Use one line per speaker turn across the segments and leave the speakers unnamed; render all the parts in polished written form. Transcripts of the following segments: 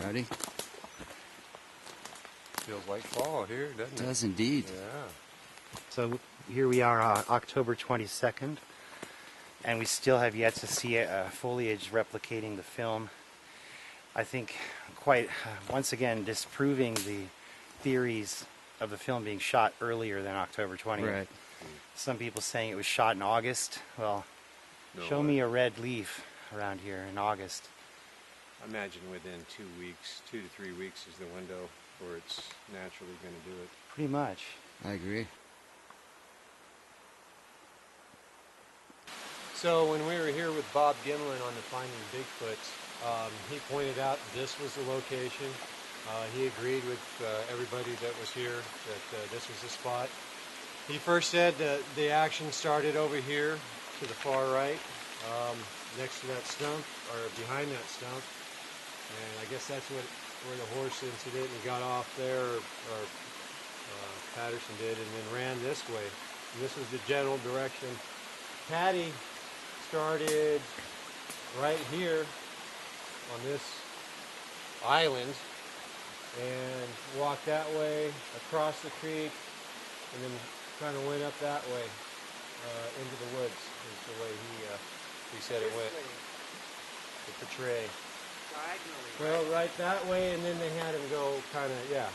Rowdy?
Feels like fall here, doesn't it?
It does indeed.
Yeah.
So here we are, October 22nd, and we still have yet to see foliage replicating the film. I think quite, once again, disproving the theories of the film being shot earlier than October 20th.
Right.
Some people saying it was shot in August. Well, show me a red leaf around here in August.
I imagine within 2 weeks, 2 to 3 weeks is the window where it's naturally going to do it.
Pretty much.
I agree.
So when we were here with Bob Gimlin on the Finding Bigfoot, he pointed out this was the location. He agreed with everybody that was here that this was the spot. He first said that the action started over here to the far right, next to that stump, or behind that stump. And I guess that's where the horse incident, and got off there, or Patterson did, and then ran this way. And this was the general direction. Patty started right here on this island and walked that way across the creek, and then kind of went up that way into the woods, is the way he said it went to portray. Well, right that way, and then they had him go kind of, yeah.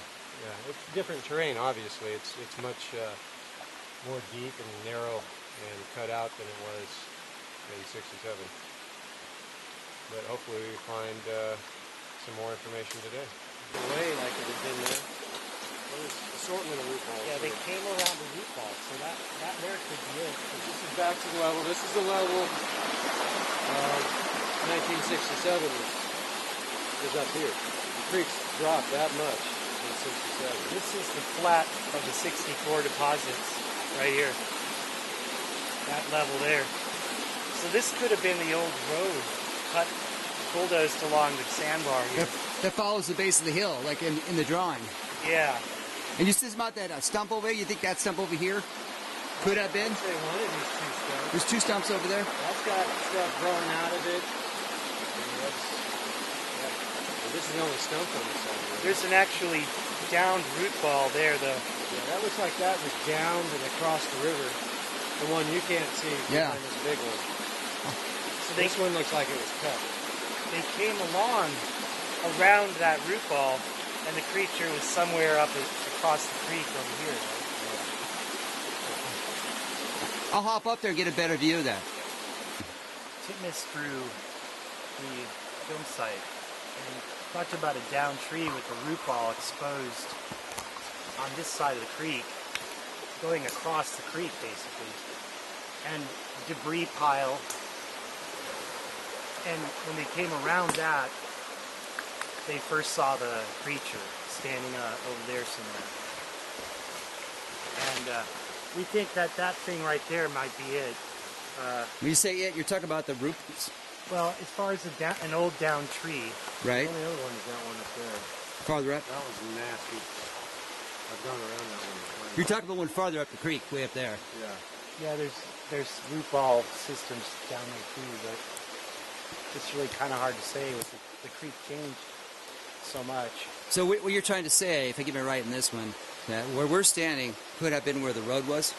It's different terrain, obviously. It's much more deep and narrow and cut out than it was in 67. But hopefully we find some more information today. The way like it had been there. Well, there's assortment of root balls.
Yeah, they came around the root ball, so that there could be it.
This is back to the level. This is the level 1967 is up here. The creek's dropped that much in 67.
This is the flat of the 64 deposits right here. That level there. So this could have been the old road cut, bulldozed along the sandbar here.
That follows the base of the hill, like in the drawing.
Yeah.
And you said about that stump over there? You think that stump over here could have been?
I'd say one of these two stumps.
There's two stumps over there?
That's got stuff growing out of it. This is the only stump on this side. Right?
There's an actually downed root ball there, though.
Yeah, that looks like that was downed and across the river. The one you can't see behind this big one. So this one looks like it was cut.
They came along around that root ball, and the creature was somewhere up across the creek over here. Right?
I'll hop up there and get a better view of that.
Titmus drew the film site and talked about a down tree with the root ball exposed on this side of the creek, going across the creek basically, and debris pile. And when they came around that, they first saw the creature standing over there somewhere. And we think that thing right there might be it.
When you say it, you're talking about the roots?
Well, as far as an old down tree.
Right.
The only other one is that one up there.
Farther up?
That was nasty. I've gone around that one.
You're talking about one farther up the creek, way up there.
Yeah.
Yeah, there's root ball systems down there too, but it's really kind of hard to say with the creek changed so much.
So what you're trying to say, if I get it right in this one, that where we're standing could have been where the road was?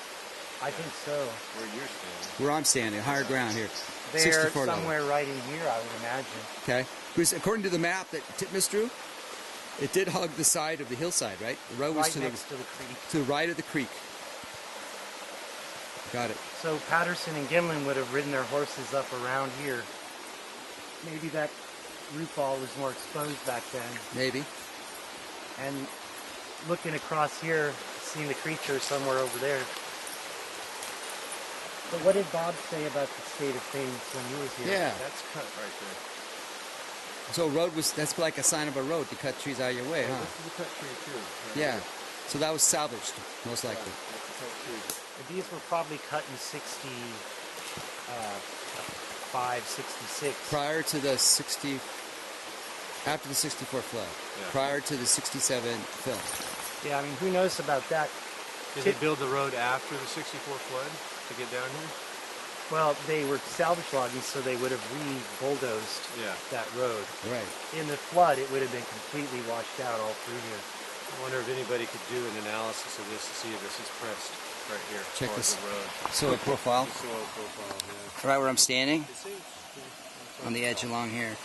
I think so.
Where you're standing.
Where I'm standing, higher ground here.
There,
64
somewhere right in here, I would imagine.
Okay. Because according to the map that Titmus drew, it did hug the side of the hillside, right? The road was
Right next to the creek.
to the right of the creek. Got it.
So Patterson and Gimlin would have ridden their horses up around here. Maybe that root ball was more exposed back then.
Maybe.
And looking across here, seeing the creature somewhere over there. But what did Bob say about the state of things when he was here?
Yeah.
That's cut right there.
So road was, that's like a sign of a road to cut trees out of your way, huh?
This is a cut tree too. Right
Yeah.
here.
So that was salvaged, most likely.
Yeah, that's a cut tree.
These were probably cut in 65, 66.
Prior to the 60, after the 64 flood.
Yeah.
Prior to the 67 film.
Yeah, I mean, who knows about that?
Did they build the road after the 64 flood to get down here?
Well, they were salvage logging, so they would have re-bulldozed that road.
Right.
In the flood, it would have been completely washed out all through here.
I wonder if anybody could do an analysis of this to see if this is pressed right here.
Check this
the road.
soil profile.
The soil profile, yeah.
Right where I'm standing,
It seems
on the edge along here.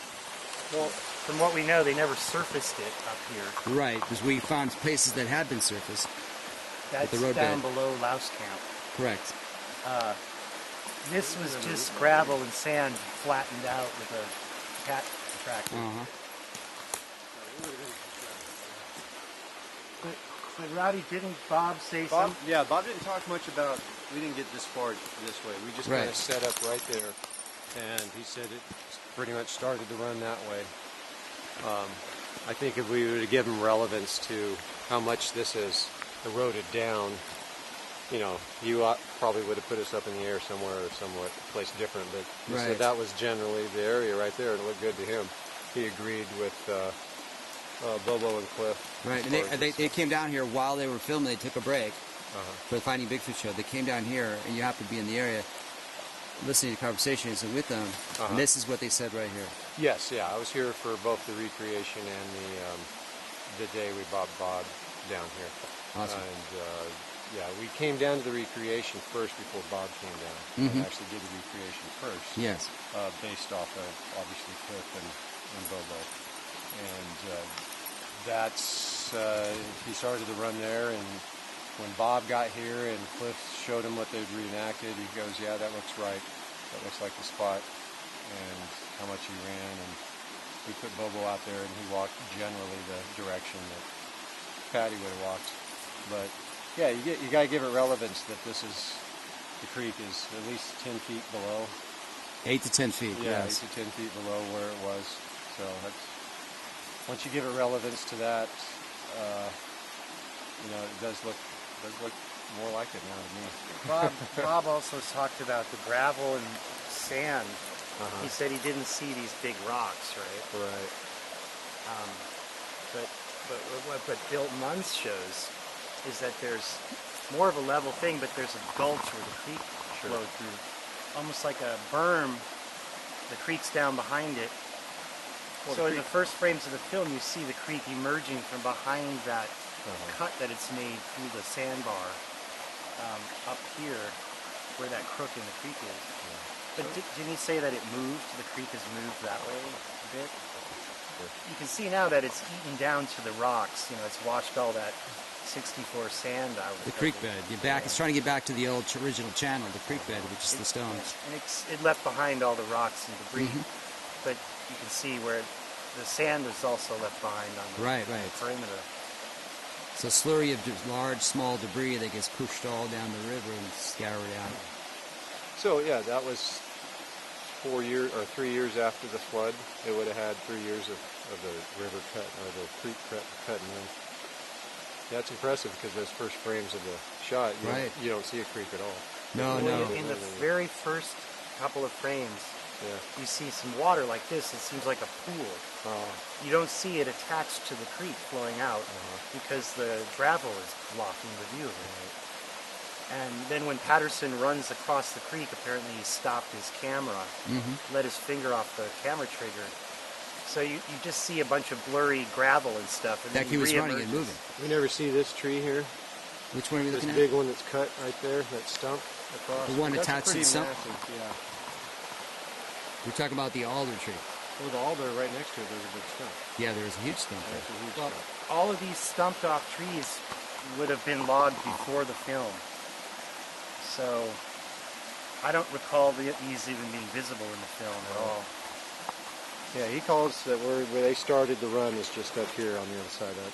Well, from what we know, they never surfaced it up here.
Right, because we found places that had been surfaced.
That's
the road
down
bed.
below Louse Camp.
Correct.
This was just gravel and sand flattened out with a cat tractor. But Rowdy, didn't Bob say something?
Yeah, Bob didn't talk much about, we didn't get this far this way. We just kind of set up right there, and he said it pretty much started to run that way. I think if we were to give him relevance to how much this has eroded down, you know, you probably would have put us up in the air somewhere or somewhat place different, but he said that was generally the area right there. It looked good to him. He agreed with Bobo and Cliff.
Right, and they came down here while they were filming. They took a break for the Finding Bigfoot show. They came down here, and you happen to be in the area listening to conversations with them, and this is what they said right here.
Yes, yeah, I was here for both the recreation and the day we Bob down here.
Awesome.
And yeah, we came down to the recreation first before Bob came down. We actually did the recreation first.
Yes.
Based off of obviously Cliff and Bobo. And that's he started to run there, and when Bob got here and Cliff showed him what they'd reenacted, he goes, yeah, that looks right. That looks like the spot, and how much he ran. And we put Bobo out there, and he walked generally the direction that Patty would have walked. But yeah, you got to give it relevance that the creek is at least 10 feet below.
8 to 10 feet.
Yeah,
yes.
8 to 10 feet below where it was. So that's, once you give it relevance to that, you know, it does look more like it now to me.
Bob also talked about the gravel and sand. He said he didn't see these big rocks, right?
Right.
But what Bill Munz shows is that there's more of a level thing, but there's a gulch where the creek flowed through, almost like a berm. The creek's down behind it. Well, so in the first frames of the film, you see the creek emerging from behind that cut that it's made through the sandbar up here, where that crook in the creek is. But didn't he say that it moved? The creek has moved that way a bit. You can see now that it's eaten down to the rocks. You know, it's washed all that 64 sand out.
The creek bed. It's trying to get back to the old original channel, the creek bed, which is the stones.
And it left behind all the rocks and debris. But you can see where the sand is also left behind on the perimeter.
So slurry of large, small debris that gets pushed all down the river and scoured out.
So yeah, that was 4 years or 3 years after the flood. It would have had 3 years of the river cut or the creek cutting in. That's impressive because those first frames of the shot, you don't see a creek at all.
No.
In the very first couple of frames, you see some water like this. It seems like a pool. You don't see it attached to the creek flowing out because the gravel is blocking the view of it. And then when Patterson runs across the creek, apparently he stopped his camera, let his finger off the camera trigger. So you just see a bunch of blurry gravel and stuff. And
like he was running and moving.
We never see this tree here.
Which one are we looking at?
This big one that's cut right there, that stump across.
The one attached to the stump?
Massive, yeah.
We're talking about the alder tree.
Well, the alder right next to it, there's a big stump.
Yeah, there's a huge stump there.
That's a huge
Well,
stump.
all of these stumped off trees would have been logged before the film. So I don't recall these even being visible in the film at all.
Yeah, he calls that where they started the run is just up here on the other side of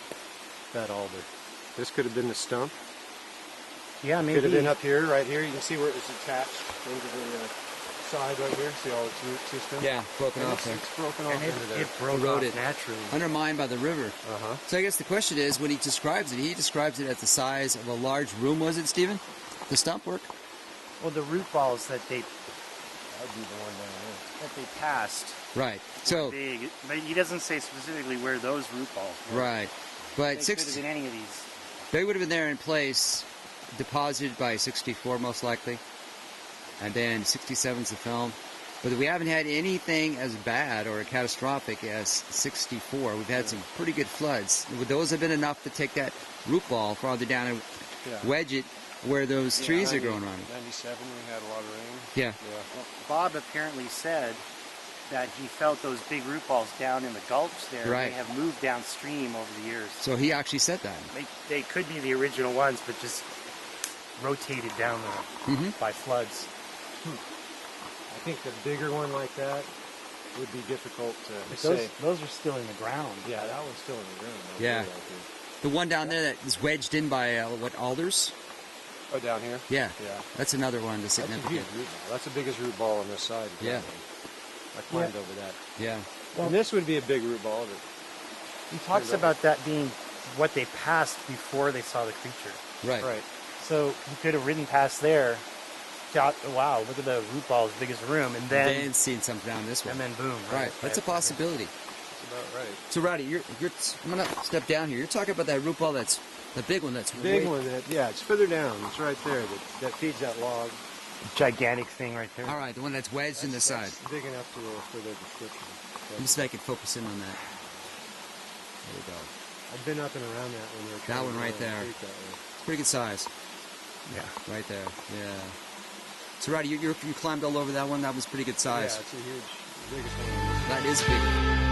that alder. This could have been the stump.
Yeah, maybe.
Could have been up here, right here. You can see where it's attached into the side right here. See all its root system?
Yeah, broken off there.
It's broken off into there.
It broke off naturally.
Undermined by the river. So I guess the question is, when he describes it as the size of a large room, was it, Steven? The stump work?
Well, the root balls that they
That'd be the one down there.
that they passed.
Right. So
Big. But he doesn't say specifically where those root balls were.
right, but
They could have been any of these.
they would have been there in place, deposited by '64 most likely. and then 67 is the film. But we haven't had anything as bad or catastrophic as 64. We've had some pretty good floods. Those have been enough to take that root ball farther down and wedge it where those trees are growing around it.
97, we had a lot of rain.
Yeah.
Well, Bob apparently said that he felt those big root balls down in the gulch there.
Right.
They have moved downstream over the years.
So he actually said that.
They could be the original ones, but just rotated down by floods.
I think the bigger one like that would be difficult to say.
Those are still in the ground.
Yeah, that one's still in the ground.
Yeah. The one down there that is wedged in by, alders?
Oh, down here?
Yeah.
Yeah.
That's another one that's
That's a
significant.
huge root ball. That's the biggest root ball on this side.
Yeah.
I climbed over that.
Yeah.
Well, and this would be a big root ball.
He talks about that being what they passed before they saw the creature.
Right.
Right.
So he could have ridden past there, thought, wow, look at the root ball as big as a room, and then
seen something down this way.
and then boom.
Right. That's a possibility.
That's about right.
So, Rowdy, I'm going to step down here. You're talking about that root ball that's the big one that's
Big one, it's further down. It's right there that feeds that log.
Gigantic thing right there.
All right, the one that's wedged in the side.
That's big enough for the description.
Let me see if I can focus in on that. There we go.
I've been up and around that one.
That one right there. It's pretty good size.
Yeah.
Right there. Yeah. So, Rowdy, you climbed all over that one. That was pretty good size.
Yeah, it's a huge, biggest one.
That is big.